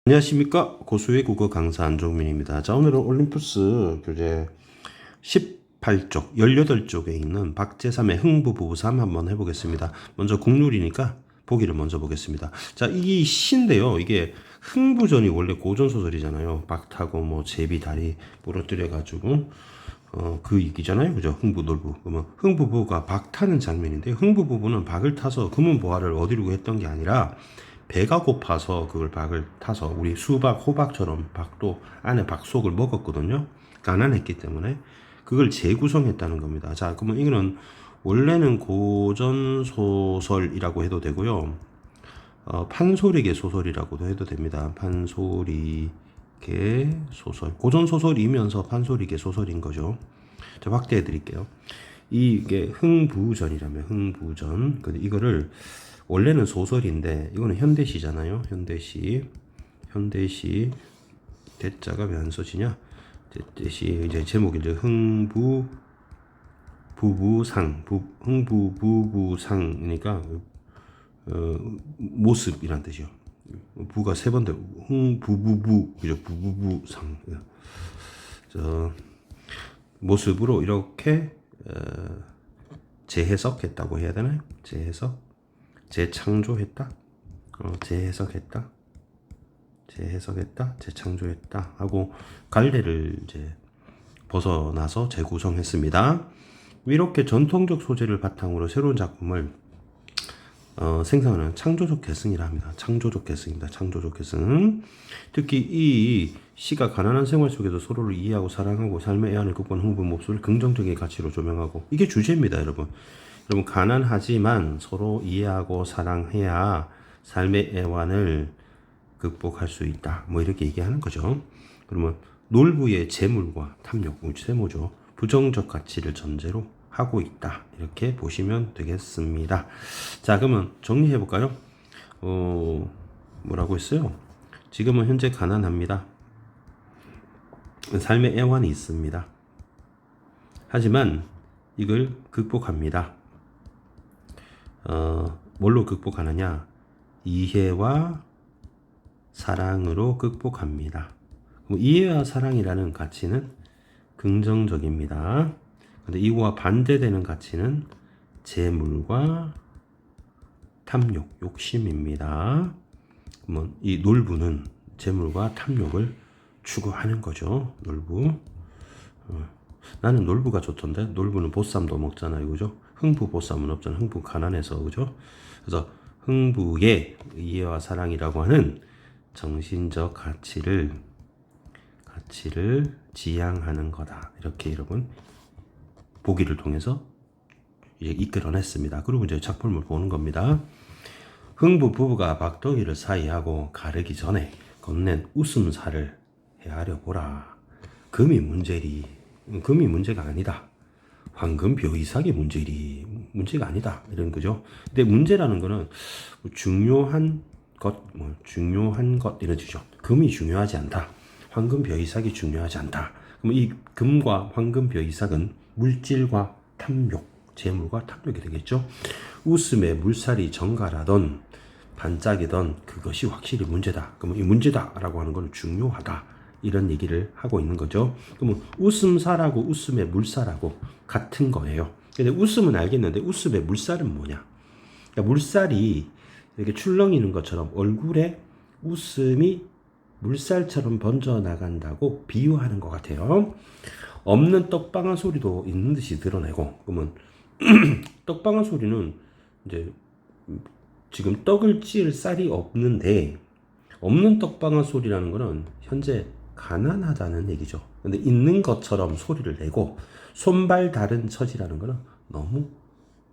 안녕하십니까. 고수의 국어 강사 안종민입니다. 자, 오늘은 올림푸스 교재 18쪽, 18쪽에 있는 박제3의 흥부부부삼 한번 해보겠습니다. 먼저 국룰이니까 보기를 먼저 보겠습니다. 자, 이 시인데요. 이게 흥부전이 원래 고전소설이잖아요. 박타고 뭐 제비 다리 부러뜨려가지고 그 얘기잖아요. 그죠? 흥부놀부. 그러면 흥부부가 박 타는 장면인데, 흥부부부는 박을 타서 금은보화를 얻으려고 했던 게 아니라 배가 고파서 그걸 박을 타서, 우리 수박, 호박처럼 박도 안에 박속을 먹었거든요. 가난했기 때문에 그걸 재구성했다는 겁니다. 자, 그러면 이거는 원래는 고전 소설이라고 해도 되고요. 판소리계 소설이라고도 해도 됩니다. 판소리계 소설. 고전 소설이면서 판소리계 소설인 거죠. 자, 확대해 드릴게요. 이게 흥부전이라면 흥부전. 근데 이거를 원래는 소설인데 이거는 현대시잖아요. 현대시 대자가 왜 안 써지냐? 대시 이제 제목이 이제 흥부부부상이니까 모습이란 뜻이요. 부가 세 번 더 흥부부부 그죠? 부부부상. 저 모습으로 이렇게 재해석했다고 해야 되나요? 재창조했다, 재창조했다 하고 갈래를 이제 벗어나서 재구성했습니다. 이렇게 전통적 소재를 바탕으로 새로운 작품을 생성하는 창조적 계승이라 합니다. 창조적 계승. 특히 이 시가 가난한 생활 속에도 서로를 이해하고 사랑하고 삶의 애환을 극복하는 흥부 모습을 긍정적인 가치로 조명하고, 이게 주제입니다, 여러분. 가난하지만 서로 이해하고 사랑해야 삶의 애환을 극복할 수 있다. 뭐 이렇게 얘기하는 거죠. 그러면 놀부의 재물과 탐욕, 세모죠. 부정적 가치를 전제로 하고 있다. 이렇게 보시면 되겠습니다. 자, 그러면 정리해 볼까요? 뭐라고 했어요? 지금은 현재 가난합니다. 삶의 애환이 있습니다. 하지만 이걸 극복합니다. 뭘로 극복하느냐? 이해와 사랑으로 극복합니다. 이해와 사랑이라는 가치는 긍정적입니다. 근데 이거와 반대되는 가치는 재물과 탐욕, 욕심입니다. 그러면 이 놀부는 재물과 탐욕을 추구하는 거죠. 놀부. 나는 놀부가 좋던데. 놀부는 보쌈도 먹잖아요, 그죠? 흥부 보쌈은 없잖아. 흥부 가난해서, 그죠? 그래서 흥부의 이해와 사랑이라고 하는 정신적 가치를 지향하는 거다. 이렇게 여러분 보기를 통해서 이제 이끌어냈습니다. 그리고 이제 작품을 보는 겁니다. 흥부 부부가 박도기를 사이하고 가르기 전에 건넨 웃음살을 헤아려 보라. 금이 문제가 아니다. 황금 벼이삭이 문제가 아니다. 이런 거죠. 근데 문제라는 거는 중요한 것 이런 뜻이죠. 금이 중요하지 않다. 황금 벼이삭이 중요하지 않다. 그럼 이 금과 황금 벼이삭은 물질과 탐욕, 재물과 탐욕이 되겠죠. 웃음에 물살이 정갈하던 반짝이던 그것이 확실히 문제다. 그러면 이 문제다라고 하는 건 중요하다. 이런 얘기를 하고 있는 거죠. 그러면 웃음살하고 웃음의 물살하고 같은 거예요. 근데 웃음은 알겠는데 웃음의 물살은 뭐냐? 그러니까 물살이 이렇게 출렁이는 것처럼 얼굴에 웃음이 물살처럼 번져나간다고 비유하는 것 같아요. 없는 떡방아 소리도 있는 듯이 드러내고, 그러면 떡방아 소리는 이제 지금 떡을 찌을 쌀이 없는데, 없는 떡방아 소리라는 거는 현재 가난하다는 얘기죠. 근데 있는 것처럼 소리를 내고, 손발 다른 처지라는 거는 너무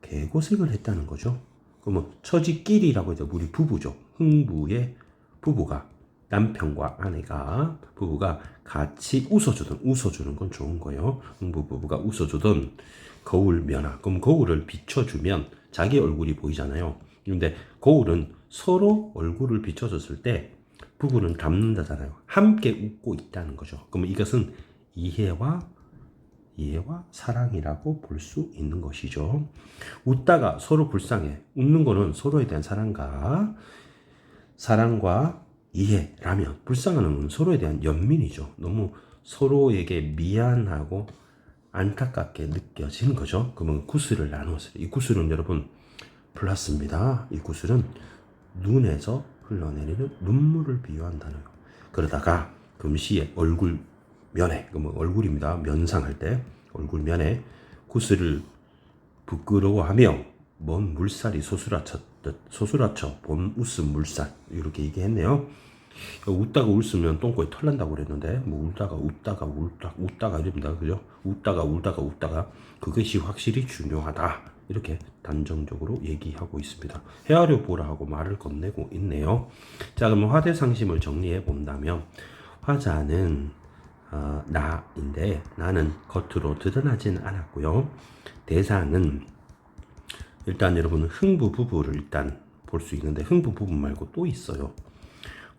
개고생을 했다는 거죠. 그러면 처지끼리라고 해서 우리 부부죠. 흥부의 부부가, 남편과 아내가, 부부가 같이 웃어주는 건 좋은 거예요. 흥부 부부가 웃어주던 거울 면화. 그럼 거울을 비춰주면 자기 얼굴이 보이잖아요. 근데 거울은 서로 얼굴을 비춰줬을 때 부부는 닮는다잖아요. 함께 웃고 있다는 거죠. 그러면 이것은 이해와 사랑이라고 볼 수 있는 것이죠. 웃다가 서로 불쌍해. 웃는 거는 서로에 대한 사랑과 이해라면 불쌍하는 건 서로에 대한 연민이죠. 너무 서로에게 미안하고 안타깝게 느껴지는 거죠. 그러면 구슬을 나누었어요. 이 구슬은 여러분 플러스입니다. 이 구슬은 눈에서 흘러내리는 눈물을 비유한 단어예요. 그러다가 금시에 얼굴 면에, 그러면 얼굴입니다. 면상할 때 얼굴 면에 구슬을 부끄러워하며 먼 물살이 소스라쳐 본 웃음 물살 이렇게 얘기했네요. 웃다가 웃으면 똥꼬에 털 난다고 그랬는데 뭐 웃다가 이럽니다. 그죠? 웃다가 그것이 확실히 중요하다. 이렇게 단정적으로 얘기하고 있습니다. 헤아려 보라 하고 말을 건네고 있네요. 자, 그럼 화대상심을 정리해 본다면 화자는 나인데 나는 겉으로 드러나진 않았고요. 대상은 일단 여러분 흥부 부부를 일단 볼 수 있는데 흥부 부부 말고 또 있어요.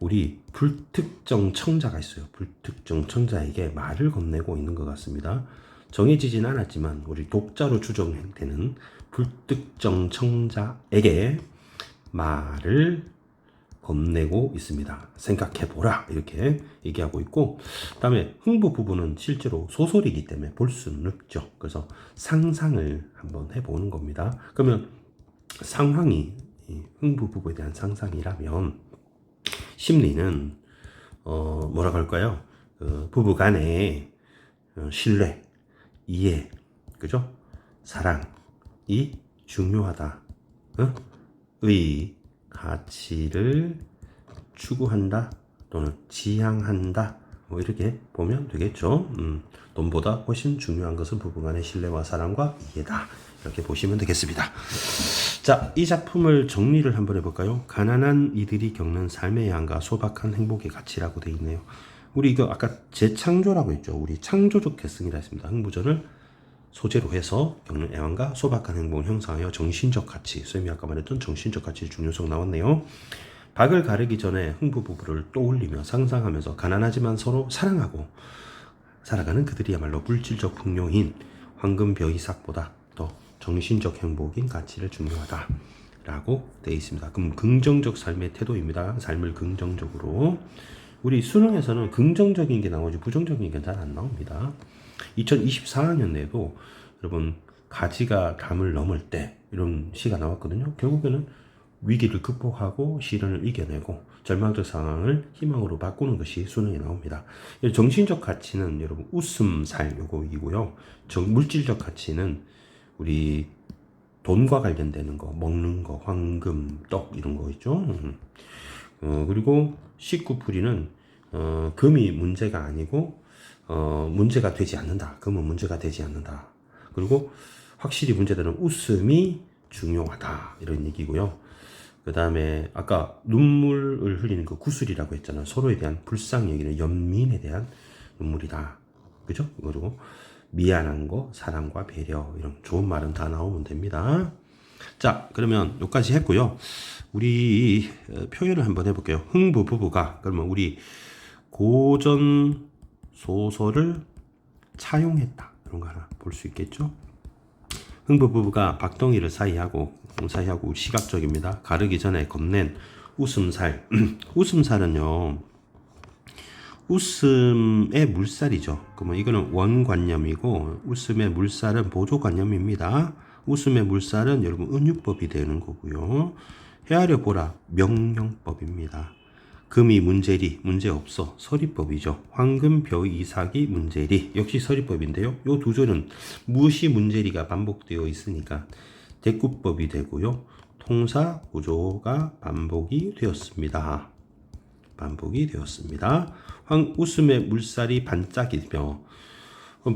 우리 불특정 청자가 있어요. 불특정 청자에게 말을 건네고 있는 것 같습니다. 정해지진 않았지만 우리 독자로 추정되는 불특정 청자에게 말을 건네고 있습니다. 생각해보라 이렇게 얘기하고 있고, 그 다음에 흥부 부부는 실제로 소설이기 때문에 볼 수는 없죠. 그래서 상상을 한번 해보는 겁니다. 그러면 상황이 흥부 부부에 대한 상상이라면 심리는 뭐라고 할까요? 부부 간의 신뢰, 이해, 그죠? 사랑이 중요하다. 의 가치를 추구한다 또는 지향한다. 뭐 이렇게 보면 되겠죠. 돈보다 훨씬 중요한 것은 부부간의 신뢰와 사랑과 이해다. 이렇게 보시면 되겠습니다. 자, 이 작품을 정리를 한번 해볼까요? 가난한 이들이 겪는 삶의 양과 소박한 행복의 가치라고 되어 있네요. 우리 이거 아까 재창조라고 했죠. 우리 창조적 개성이라 했습니다. 흥부전을 소재로 해서 겪는 애환과 소박한 행복을 형성하여 정신적 가치, 쌤이 아까 말했던 정신적 가치의 중요성 나왔네요. 박을 가르기 전에 흥부 부부를 떠올리며 상상하면서 가난하지만 서로 사랑하고 살아가는 그들이야말로 물질적 풍요인 황금벼이삭보다 더 정신적 행복인 가치를 중요하다 라고 되어 있습니다. 그럼 긍정적 삶의 태도입니다. 삶을 긍정적으로. 우리 수능에서는 긍정적인 게 나오지 부정적인 게 잘 안 나옵니다. 2024학년에도 여러분 가지가 담을 넘을 때 이런 시가 나왔거든요. 결국에는 위기를 극복하고 시련을 이겨내고 절망적 상황을 희망으로 바꾸는 것이 수능에 나옵니다. 정신적 가치는 여러분 웃음, 살 요거이고요. 물질적 가치는 우리 돈과 관련되는 거, 먹는 거, 황금, 떡 이런 거 있죠. 그리고 19풀이는 금이 문제가 아니고 문제가 되지 않는다. 금은 문제가 되지 않는다. 그리고 확실히 문제되는 웃음이 중요하다. 이런 얘기고요. 그 다음에 아까 눈물을 흘리는 그 구슬이라고 했잖아요. 서로에 대한 불쌍히 여기는 연민에 대한 눈물이다. 그죠? 그리고 미안한 거, 사랑과 배려 이런 좋은 말은 다 나오면 됩니다. 자, 그러면 여기까지 했고요. 우리 표현을 한번 해볼게요. 흥부 부부가 그러면 우리 고전 소설을 차용했다. 이런 거 하나 볼 수 있겠죠? 흥부 부부가 박덩이를 사이하고 시각적입니다. 가르기 전에 건넨 웃음살. 웃음살은요. 웃음의 물살이죠. 그러면 이거는 원관념이고 웃음의 물살은 보조관념입니다. 웃음의 물살은 여러분 은유법이 되는 거고요. 헤아려 보라 명령법입니다. 금이 문제리 문제없어 서리법이죠. 황금 벼이 이삭이 문제리 역시 서리법인데요. 요 두 절은 무시 문제리가 반복되어 있으니까 대꾸법이 되고요. 통사 구조가 반복이 되었습니다. 웃음의 물살이 반짝이며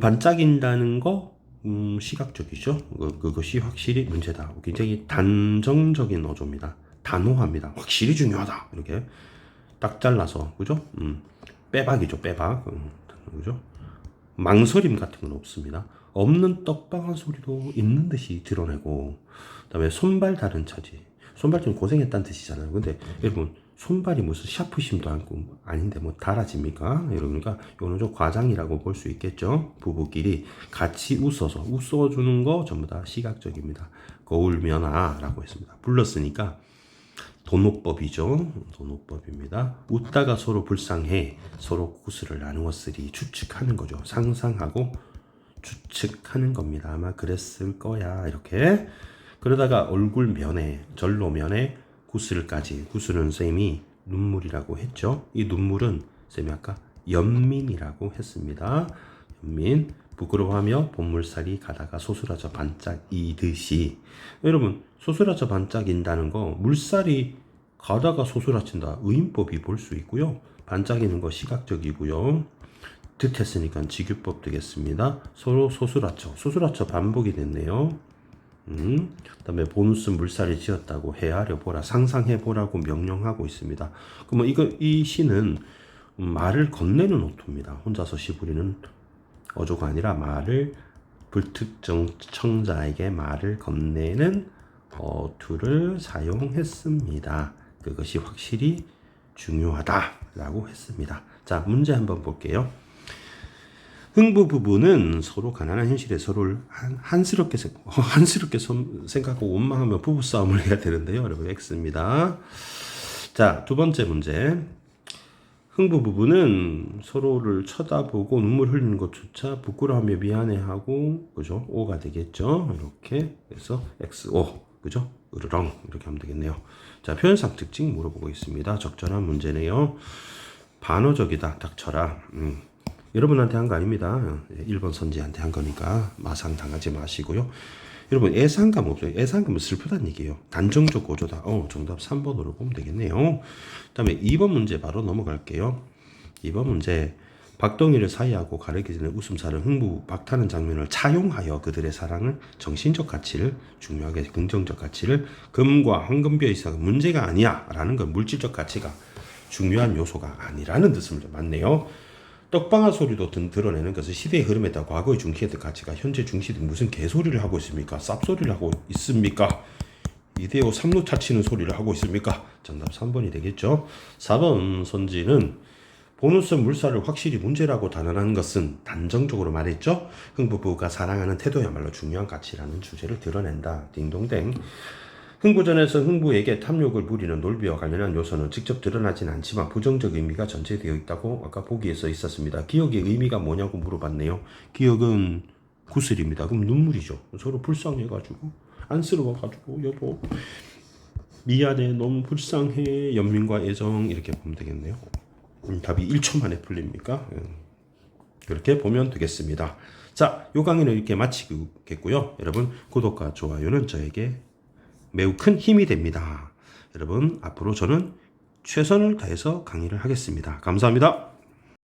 반짝인다는 거 시각적이죠. 그것이 확실히 문제다. 굉장히 단정적인 어조입니다. 단호합니다. 확실히 중요하다. 이렇게 딱 잘라서 그죠? 빼박이죠. 빼박. 그죠? 망설임 같은 건 없습니다. 없는 떡방한 소리도 있는 듯이 드러내고, 그다음에 손발 다른 처지. 손발 좀 고생했다는 뜻이잖아요. 근데 여러분 손발이 무슨 샤프심도 않고 아닌데 뭐 달아집니까? 이러니까 이거는 좀 과장이라고 볼 수 있겠죠. 부부끼리 같이 웃어주는 거 전부 다 시각적입니다. 거울면화라고 했습니다. 불렀으니까 도노법이죠. 도노법입니다. 웃다가 서로 불쌍해 서로 구슬을 나누었으리 추측하는 거죠. 상상하고 추측하는 겁니다. 아마 그랬을 거야. 이렇게 그러다가 얼굴 면에 절로 면에 구슬까지 구슬은 쌤이 눈물이라고 했죠. 이 눈물은 쌤이 아까 연민이라고 했습니다. 연민 부끄러워하며 본물살이 가다가 소스라져 반짝이듯이 여러분 소스라져 반짝인다는 거 물살이 가다가 소스라친다 의인법이 볼 수 있고요. 반짝이는 거 시각적이고요. 듯했으니까 직유법 되겠습니다. 서로 소스라쳐 반복이 됐네요. 그다음에 보누스 물살이 지었다고 헤아려 보라 상상해 보라고 명령하고 있습니다. 그러면 이 시는 말을 건네는 어투입니다. 혼자서 시 부리는 어조가 아니라 말을 불특정 청자에게 말을 건네는 어투를 사용했습니다. 그것이 확실히 중요하다라고 했습니다. 자, 문제 한번 볼게요. 흥부 부부는 서로 가난한 현실에 서로를 한스럽게 생각하고 원망하며 부부싸움을 해야 되는데요. 여러분 X입니다. 자, 두 번째 문제. 흥부 부부는 서로를 쳐다보고 눈물 흘리는 것조차 부끄러워하며 미안해하고 그죠? O가 되겠죠. 이렇게 해서 XO 그죠? 으르렁 이렇게 하면 되겠네요. 자, 표현상 특징 물어보고 있습니다. 적절한 문제네요. 반어적이다. 닥쳐라. 여러분한테 한 거 아닙니다. 1번 선지한테 한 거니까 마상 당하지 마시고요. 여러분 애상감 없어요. 애상감은 슬프다는 얘기예요. 단정적 고조다. 정답 3번으로 보면 되겠네요. 그 다음에 2번 문제 바로 넘어갈게요. 2번 문제 박동희를 사이하고 가르기 전에 웃음살은 흥부 박타는 장면을 차용하여 그들의 사랑을 정신적 가치를 중요하게 긍정적 가치를 금과 황금뼈 이상은 문제가 아니야 라는 건 물질적 가치가 중요한 요소가 아니라는 뜻을 맞네요. 떡방아 소리도 드러내는 것은 시대의 흐름에 따라 과거의 중시했던 가치가 현재 중시된 무슨 개소리를 하고 있습니까? 쌉소리를 하고 있습니까? 이데오 삼루타 치는 소리를 하고 있습니까? 정답 3번이 되겠죠. 4번 선지는 보너스 물살을 확실히 문제라고 단언하는 것은 단정적으로 말했죠. 흥부부가 사랑하는 태도야말로 중요한 가치라는 주제를 드러낸다. 딩동댕. 흥부전에서 흥부에게 탐욕을 부리는 놀비와 관련한 요소는 직접 드러나진 않지만 부정적 의미가 전제되어 있다고 아까 보기에 써 있었습니다. 기억의 의미가 뭐냐고 물어봤네요. 기억은 구슬입니다. 그럼 눈물이죠. 서로 불쌍해가지고 안쓰러워가지고 여보 미안해 너무 불쌍해 연민과 애정 이렇게 보면 되겠네요. 답이 1초 만에 풀립니까? 그렇게 보면 되겠습니다. 자, 요 강의는 이렇게 마치겠고요. 여러분 구독과 좋아요는 저에게 매우 큰 힘이 됩니다. 여러분 앞으로 저는 최선을 다해서 강의를 하겠습니다. 감사합니다.